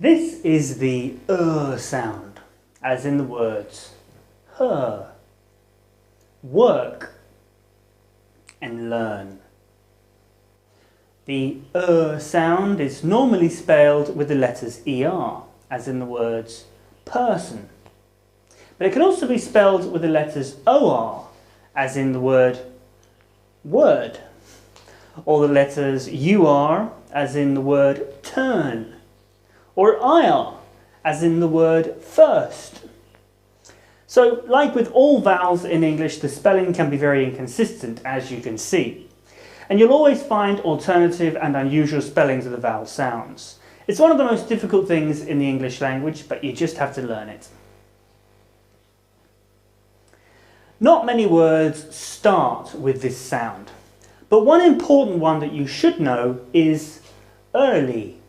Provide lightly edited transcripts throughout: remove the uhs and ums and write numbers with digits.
This is the sound, as in the words her, work and learn. The sound is normally spelled with the letters ER, as in the words person. But it can also be spelled with the letters OR, as in the word word, or the letters UR, as in the word turn, or IR, as in the word first. So, like with all vowels in English, the spelling can be very inconsistent, as you can see. And you'll always find alternative and unusual spellings of the vowel sounds. It's one of the most difficult things in the English language, but you just have to learn it. Not many words start with this sound, but one important one that you should know is early.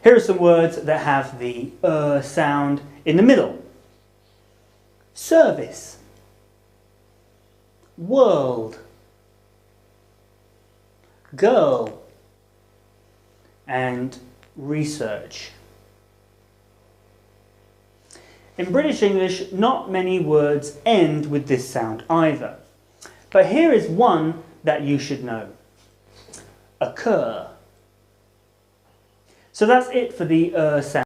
Here are some words that have the sound in the middle. Service, world, girl, and research. In British English, not many words end with this sound either. But here is one that you should know. Occur. So that's it for the sound.